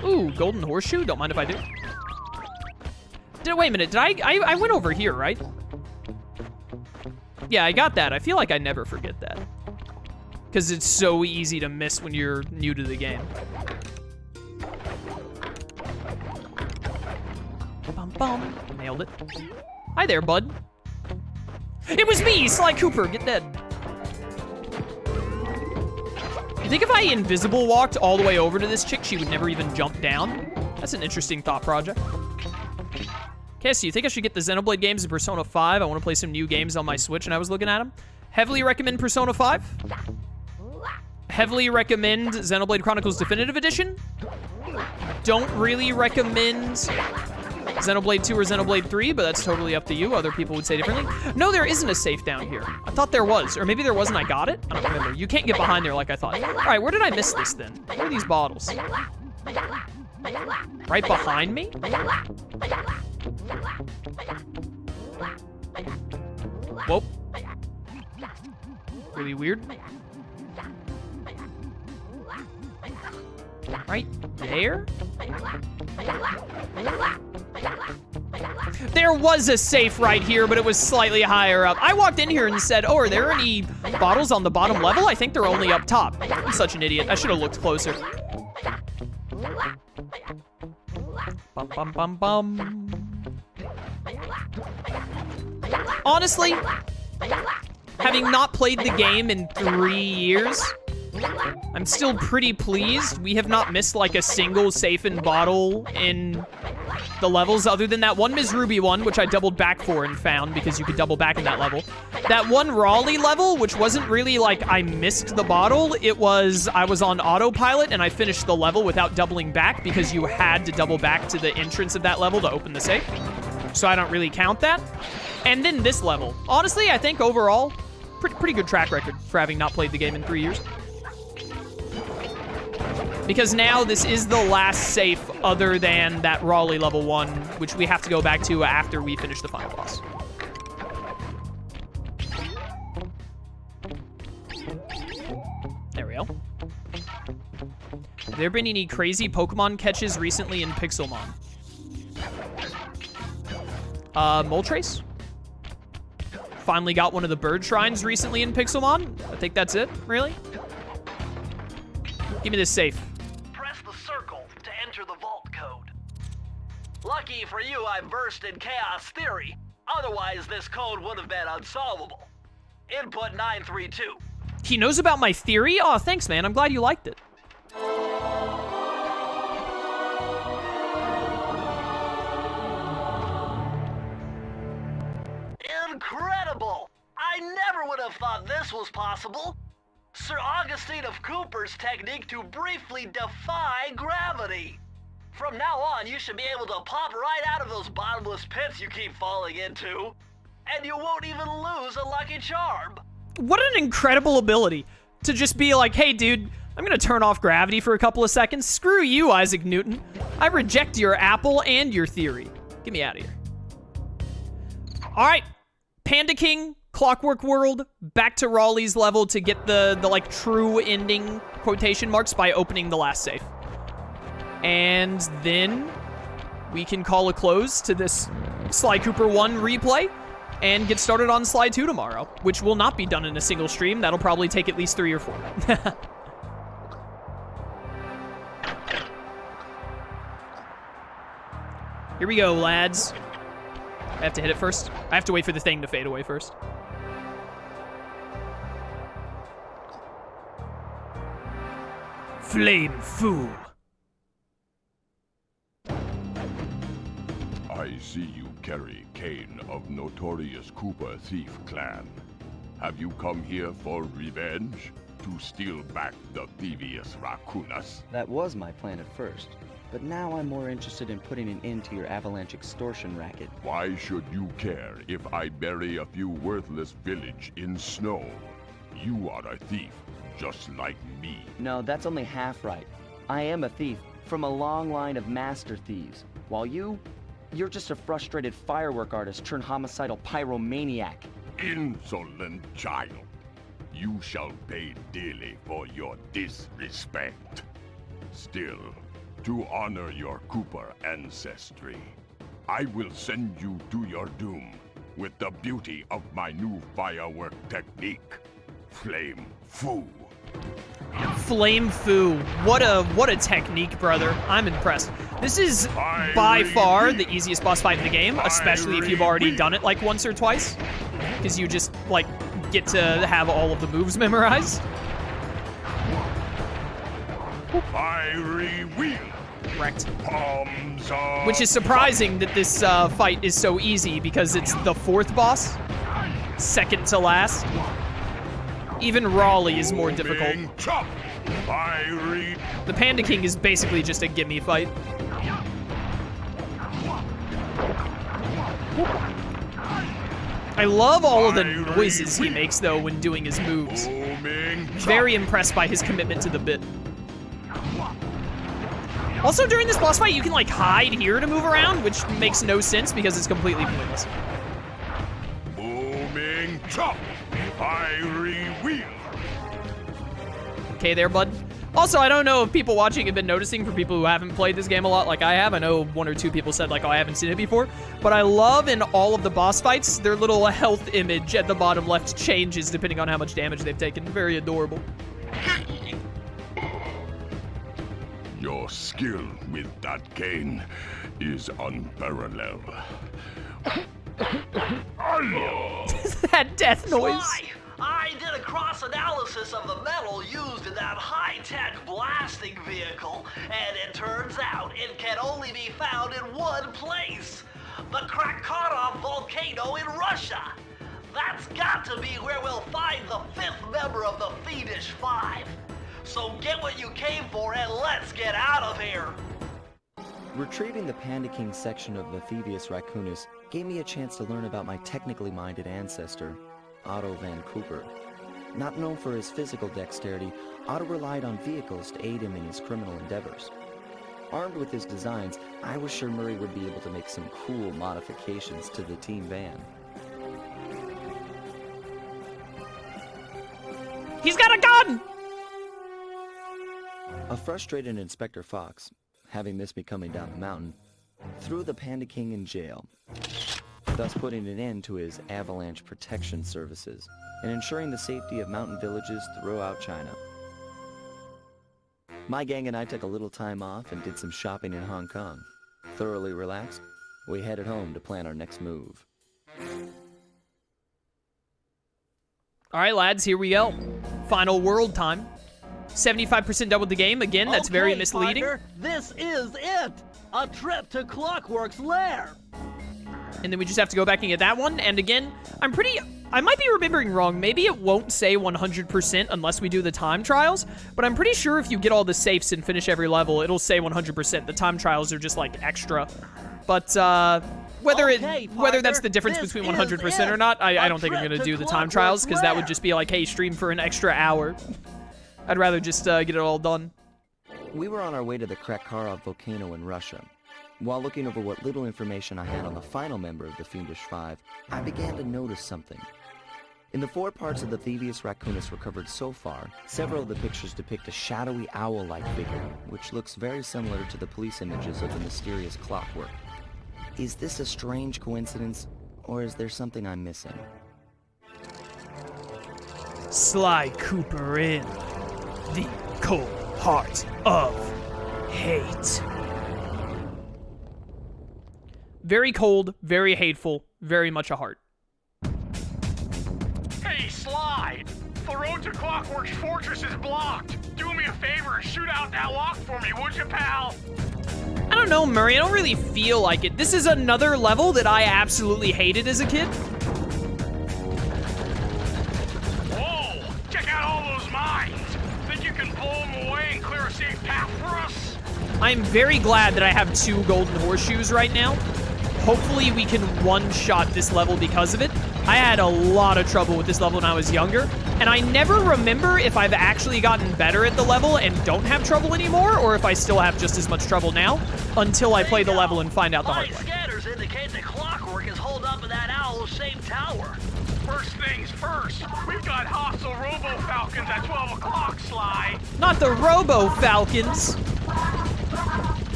Ooh, golden horseshoe. Don't mind if I do. Wait a minute. Did I went over here, right? Yeah, I got that. I feel like I never forget that. Because it's so easy to miss when you're new to the game. Bum, bum. Nailed it. Hi there, bud. It was me, Sly Cooper. Get dead. You think if I invisible walked all the way over to this chick, she would never even jump down? That's an interesting thought project. Okay, so you think I should get the Xenoblade games in Persona 5? I want to play some new games on my Switch, and I was looking at them. Heavily recommend Persona 5. Heavily recommend Xenoblade Chronicles Definitive Edition. Don't really recommend Xenoblade 2 or Xenoblade 3, but that's totally up to you. Other people would say differently. No, there isn't a safe down here. I thought there was, or maybe there wasn't. I got it? I don't remember. You can't get behind there like I thought. All right, where did I miss this then? Where are these bottles? Right behind me? Whoa. Really weird. Right there? There was a safe right here, but it was slightly higher up. I walked in here and said, oh, are there any bottles on the bottom level? I think they're only up top. I'm such an idiot. I should have looked closer. Bum, bum, bum, bum. Honestly, having not played the game in 3 years, I'm still pretty pleased. We have not missed like a single safe and bottle in the levels other than that one Ms. Ruby one, which I doubled back for and found because you could double back in that level. That one Raleigh level, which wasn't really like I missed the bottle. It was I was on autopilot and I finished the level without doubling back because you had to double back to the entrance of that level to open the safe. So I don't really count that. And then this level. Honestly, I think overall, pretty good track record for having not played the game in 3 years. Because now this is the last safe other than that Raleigh level 1, which we have to go back to after we finish the final boss. There we go. Have there been any crazy Pokemon catches recently in Pixelmon? Moltres? Finally got one of the bird shrines recently in Pixelmon. I think that's it, really. Give me this safe. Press the circle to enter the vault code. Lucky for you, I versed in chaos theory. Otherwise, this code would have been unsolvable. Input 932. He knows about my theory? Oh, thanks, man. I'm glad you liked it. Incredible! I never would have thought this was possible. Sir Augustine of Cooper's technique to briefly defy gravity. From now on, you should be able to pop right out of those bottomless pits you keep falling into, and you won't even lose a lucky charm. What an incredible ability to just be like, hey, dude, I'm gonna turn off gravity for a couple of seconds. Screw you, Isaac Newton. I reject your apple and your theory. Get me out of here. All right, Panda King, Clockwork World, back to Raleigh's level to get the like true ending quotation marks by opening the last safe. And then we can call a close to this Sly Cooper 1 replay and get started on Sly 2 tomorrow, which will not be done in a single stream. That'll probably take at least 3 or 4. Here we go, lads. I have to hit it first. I have to wait for the thing to fade away first. Flame Fool. I see you carry Kane of notorious Cooper thief clan. Have you come here for revenge? To steal back the Thievius Raccoonus? That was my plan at first, but now I'm more interested in putting an end to your avalanche extortion racket. Why should you care if I bury a few worthless village in snow? You are a thief, just like me. No, that's only half right. I am a thief from a long line of master thieves, while you're just a frustrated firework artist turned homicidal pyromaniac. Insolent child. You shall pay dearly for your disrespect. Still, To honor your Cooper ancestry, I will send you to your doom with the beauty of my new firework technique, Flame Foo. Flame Foo. What a technique, brother. I'm impressed. This is by far the easiest boss fight in the game, especially if you've already done it like once or twice, because you just like get to have all of the moves memorized. Fiery wheel. Correct. Palms of Which is surprising that this fight is so easy because it's the fourth boss, second to last. Even Raleigh is more difficult. Chop. Fiery. The Panda King is basically just a gimme fight. I love all of the noises he makes though when doing his moves. Very impressed by his commitment to the bit. Also during this boss fight you can like hide here to move around, which makes no sense because it's completely pointless. Booming chop. Fiery wheel. Okay there, bud. Also, I don't know if people watching have been noticing, for people who haven't played this game a lot like I have. I know 1 or 2 people said like, oh, I haven't seen it before. But I love in all of the boss fights, their little health image at the bottom left changes depending on how much damage they've taken. Very adorable. Your skill with that cane is unparalleled. That death noise. Sly, I did a cross-analysis of the metal used in that high-tech blasting vehicle, and it turns out it can only be found in one place. The Krakatov volcano in Russia. That's got to be where we'll find the 5th member of the Fiendish Five. So get what you came for and let's get out of here. Retrieving the Panda King section of the Thievius Raccoonus gave me a chance to learn about my technically minded ancestor, Otto Van Cooper. Not known for his physical dexterity, Otto relied on vehicles to aid him in his criminal endeavors. Armed with his designs, I was sure Murray would be able to make some cool modifications to the team van. He's got a gun! A frustrated Inspector Fox, having missed me coming down the mountain, threw the Panda King in jail, thus putting an end to his avalanche protection services and ensuring the safety of mountain villages throughout China. My gang and I took a little time off and did some shopping in Hong Kong. Thoroughly relaxed, we headed home to plan our next move. All right, lads, here we go. Final world time. 75% done with the game. Again, that's very misleading. Partner, this is it! A trip to Clockwork's lair! And then we just have to go back and get that one. And again, I might be remembering wrong. Maybe it won't say 100% unless we do the time trials. But I'm pretty sure if you get all the safes and finish every level, it'll say 100%. The time trials are just like extra. But whether that's the difference between 100% or not, I don't think I'm going to do the time trials because that would just be like, hey, stream for an extra hour. I'd rather just get it all done. We were on our way to the Krakatov volcano in Russia. While looking over what little information I had on the final member of the Fiendish Five, I began to notice something. In the 4 parts of the Thievius Raccoonus recovered so far, several of the pictures depict a shadowy owl-like figure, which looks very similar to the police images of the mysterious Clockwerk. Is this a strange coincidence, or is there something I'm missing? Sly Cooper in the cold heart of hate. Very cold, very hateful, very much a heart. Hey, Sly! The road to Clockwork's fortress is blocked. Do me a favor and shoot out that lock for me, would you, pal? I don't know, Murray. I don't really feel like it. This is another level that I absolutely hated as a kid. Whoa! Check out all those mines! Think you can blow them away and clear a safe path for us? I'm very glad that I have 2 golden horseshoes right now. Hopefully we can one-shot this level because of it. I had a lot of trouble with this level when I was younger, and I never remember if I've actually gotten better at the level and don't have trouble anymore, or if I still have just as much trouble now, until I play the level and find out the hard way. My scanners indicate that Clockwork is holed up in that owl-shaped tower. First things first, we've got hostile robo-falcons at 12 o'clock, Sly. Not the Robo-Falcons.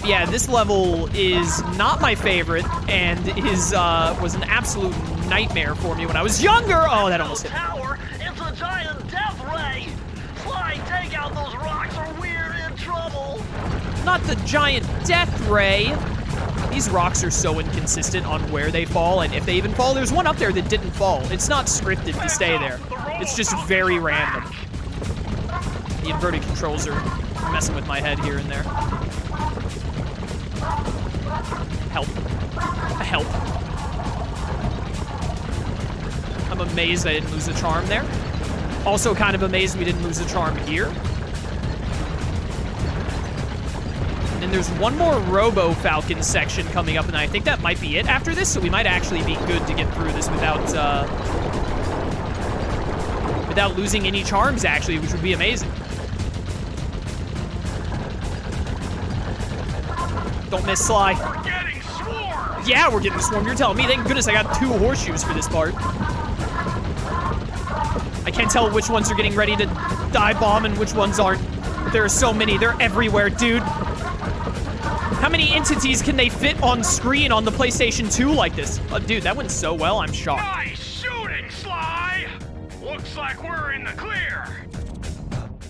Yeah, this level is not my favorite, and was an absolute nightmare for me when I was younger. Oh, that almost hit me. Tower, it's a giant death ray. Sly, take out those rocks or we're in trouble. Not the giant death ray. These rocks are so inconsistent on where they fall, and if they even fall. There's one up there that didn't fall. It's not scripted to stay there. It's just very random. The inverted controls are messing with my head here and there. Help. Help. I'm amazed I didn't lose a charm there. Also kind of amazed we didn't lose a charm here. And there's one more Robo Falcon section coming up, and I think that might be it after this, so we might actually be good to get through this without losing any charms, actually, which would be amazing. Don't miss, Sly. We're getting swarmed! Yeah, we're getting swarmed. You're telling me. Thank goodness I got 2 horseshoes for this part. I can't tell which ones are getting ready to die bomb and which ones aren't. There are so many. They're everywhere, dude. How many entities can they fit on screen on the PlayStation 2 like this? Dude, that went so well, I'm shocked. Nice shooting, Sly! Looks like we're in the clear.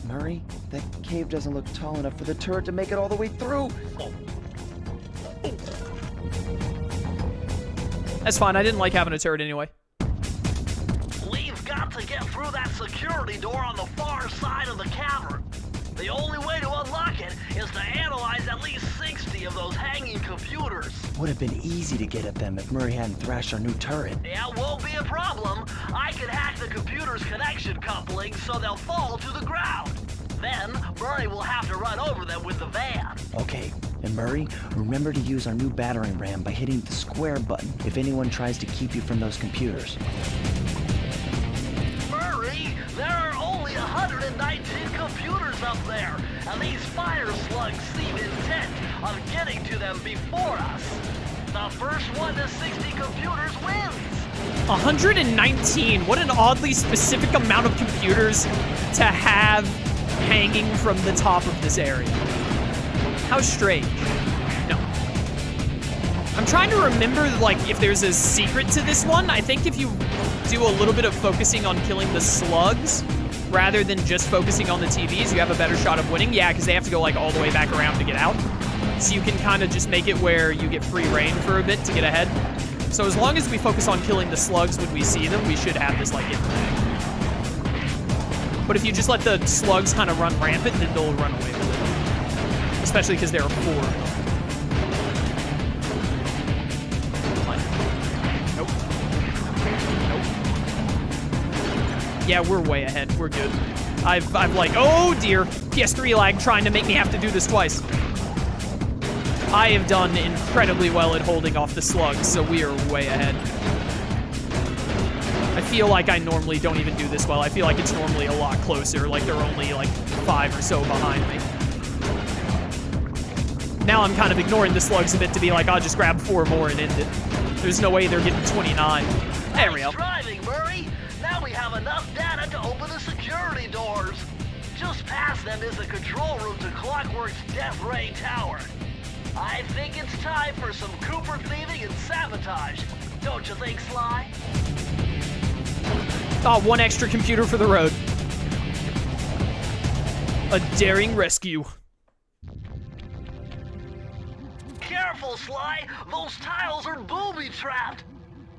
Murray, that cave doesn't look tall enough for the turret to make it all the way through. That's fine, I didn't like having a turret anyway. We've got to get through that security door on the far side of the cavern. The only way to unlock it is to analyze at least 60 of those hanging computers. Would have been easy to get at them if Murray hadn't thrashed our new turret. Yeah, won't be a problem. I can hack the computer's connection coupling so they'll fall to the ground. Then, Murray will have to run over them with the van. Okay, and Murray, remember to use our new battering ram by hitting the square button if anyone tries to keep you from those computers. Murray, there are only 119 computers up there, and these fire slugs seem intent on getting to them before us. The first one to 60 computers wins. 119. What an oddly specific amount of computers to have hanging from the top of this area. How strange. No. I'm trying to remember, like, if there's a secret to this one. I think if you do a little bit of focusing on killing the slugs rather than just focusing on the TVs, you have a better shot of winning. Yeah, because they have to go, like, all the way back around to get out. So you can kind of just make it where you get free reign for a bit to get ahead. So as long as we focus on killing the slugs when we see them, we should have this, like, in the bag. But if you just let the slugs kind of run rampant, then they'll run away with it. Especially because there are 4. Nope. Nope. Yeah, we're way ahead. We're good. I've like, oh dear, PS3 lag trying to make me have to do this twice. I have done incredibly well at holding off the slugs, so we are way ahead. I feel like I normally don't even do this well. I feel like it's normally a lot closer, like they're only like 5 or so behind me. Now I'm kind of ignoring the slugs a bit to be like, I'll just grab 4 more and end it. There's no way they're getting 29. There we go. Nice driving, Murray. Now we have enough data to open the security doors. Just past them is the control room to Clockwerk's Death Ray Tower. I think it's time for some Cooper thieving and sabotage. Don't you think, Sly? Oh, 1 extra computer for the road. A daring rescue. Careful, Sly. Those tiles are booby-trapped.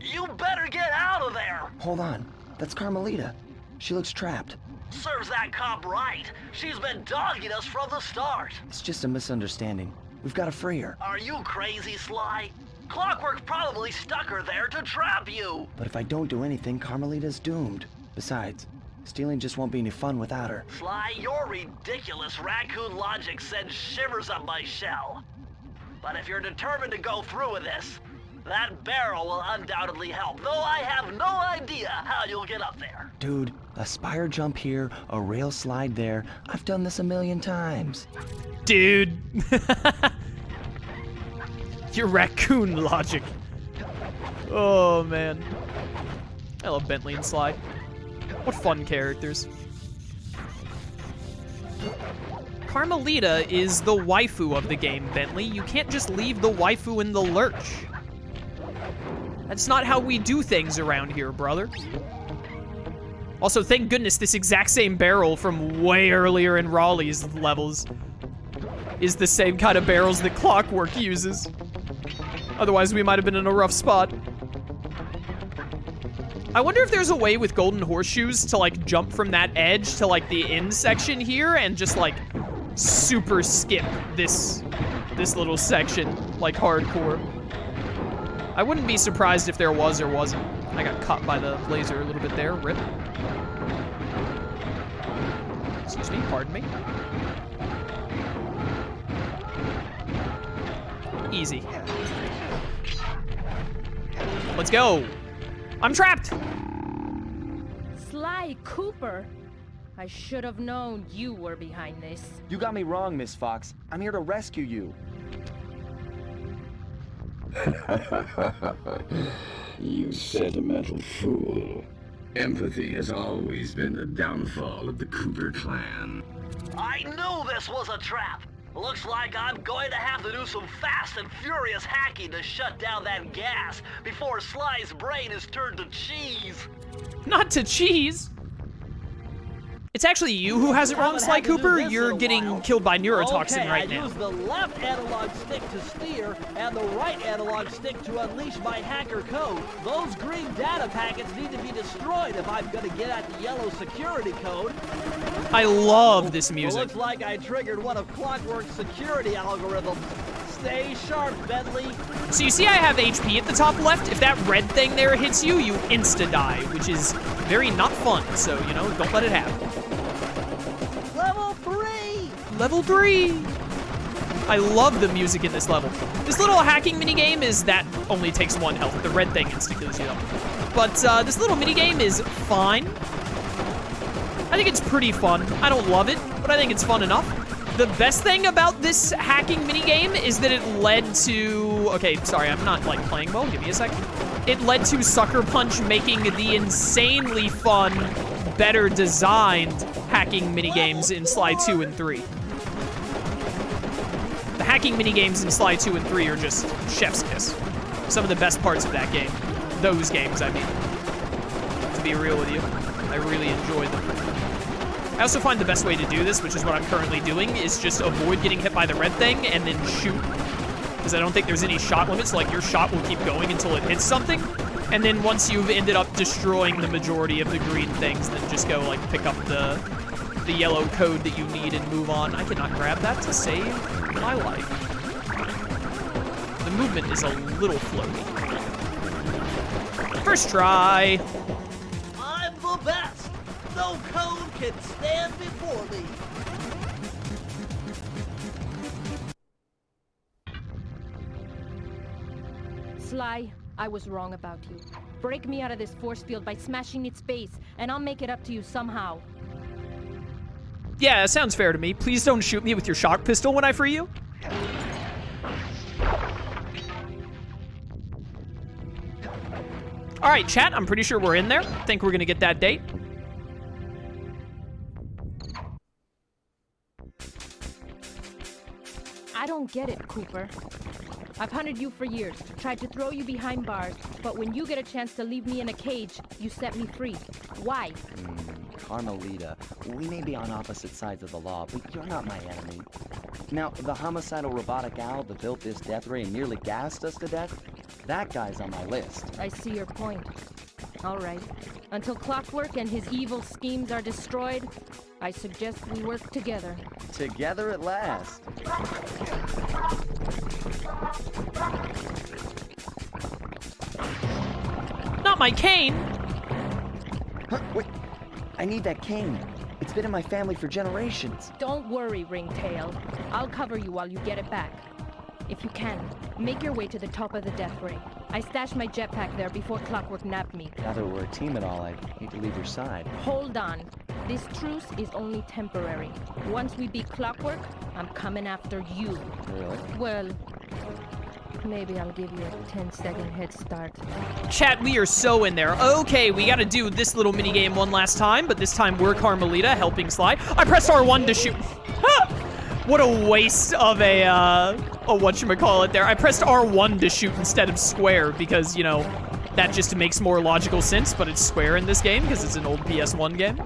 You better get out of there. Hold on, that's Carmelita. She looks trapped. Serves that cop right. She's been dogging us from the start. It's just a misunderstanding. We've got to free her. Are you crazy, Sly? Clockwerk probably stuck her there to trap you. But if I don't do anything, Carmelita's doomed. Besides, stealing just won't be any fun without her. Sly, your ridiculous raccoon logic sends shivers up my shell. But if you're determined to go through with this, that barrel will undoubtedly help, though I have no idea how you'll get up there. Dude, a spire jump here, a rail slide there. I've done this a million times. Dude. Your raccoon logic. Oh, man. I love Bentley and Sly. What fun characters. Carmelita is the waifu of the game, Bentley. You can't just leave the waifu in the lurch. That's not how we do things around here, brother. Also, thank goodness this exact same barrel from way earlier in Raleigh's levels is the same kind of barrels that Clockwerk uses. Otherwise, we might have been in a rough spot. I wonder if there's a way with golden horseshoes to, like, jump from that edge to, like, the end section here and just, like, super skip this little section, like, hardcore. I wouldn't be surprised if there was or wasn't. I got caught by the laser a little bit there. Rip. Excuse me, pardon me. Easy. Let's go. I'm trapped. Sly Cooper. I should have known you were behind this. You got me wrong, Miss Fox. I'm here to rescue you. You sentimental fool. Empathy has always been the downfall of the Cooper clan. I knew this was a trap. Looks like I'm going to have to do some fast and furious hacking to shut down that gas before Sly's brain is turned to cheese. Not to cheese. It's actually you who has it wrong, Sly Cooper. You're getting killed by neurotoxin right now. I use the left analog stick to steer and the right analog stick to unleash my hacker code. Those green data packets need to be destroyed if I'm gonna get at the yellow security code. I love this music. Well, looks like I triggered one of Clockwork's security algorithms. Stay sharp, Bentley. So you see I have HP at the top left? If that red thing there hits you, you insta-die, which is very not fun. So, you know, don't let it happen. Level 3! Level 3! I love the music in this level. This little hacking minigame is that only takes 1 health. The red thing insta-kills you though. But this little minigame is fine. I think it's pretty fun. I don't love it, but I think it's fun enough. The best thing about this hacking minigame is that it led to... Okay, sorry, I'm not, like, playing well. Give me a second. It led to Sucker Punch making the insanely fun, better designed hacking minigames in Sly 2 and 3. The hacking minigames in Sly 2 and 3 are just chef's kiss. Some of the best parts of that game. Those games, I mean. To be real with you, I really enjoyed them. I also find the best way to do this, which is what I'm currently doing, is just avoid getting hit by the red thing and then shoot. Because I don't think there's any shot limits, like your shot will keep going until it hits something. And then once you've ended up destroying the majority of the green things, then just go like pick up the yellow code that you need and move on. I cannot grab that to save my life. The movement is a little floaty. First try. I'm the best! No code can stand before me! Sly, I was wrong about you. Break me out of this force field by smashing its base, and I'll make it up to you somehow. Yeah, sounds fair to me. Please don't shoot me with your shock pistol when I free you. All right, chat, I'm pretty sure we're in there. Think we're gonna get that date. I don't get it, Cooper. I've hunted you for years, tried to throw you behind bars, but when you get a chance to leave me in a cage, you set me free. Why? Carmelita, we may be on opposite sides of the law, but you're not my enemy. Now, the homicidal robotic owl that built this death ray and nearly gassed us to death, that guy's on my list. I see your point. All right. Until Clockwerk and his evil schemes are destroyed, I suggest we work together. Together at last. Not my cane. Huh, wait, I need that cane. It's been in my family for generations. Don't worry, Ringtail. I'll cover you while you get it back. If you can, make your way to the top of the death ray. I stashed my jetpack there before Clockwerk nabbed me. Now that we're a team and all, I hate to leave your side. Hold on. This truce is only temporary. Once we beat Clockwerk, I'm coming after you. Really? Well, maybe I'll give you a 10-second head start. Chat, we are so in there. Okay, we gotta do this little minigame one last time, but this time we're Carmelita helping Sly. I pressed R1 to shoot. What a waste of a whatchamacallit there. I pressed R1 to shoot instead of square because, you know, that just makes more logical sense, but it's square in this game because it's an old PS1 game.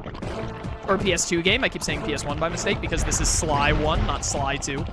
Or PS2 game. I keep saying PS1 by mistake because this is Sly 1, not Sly 2.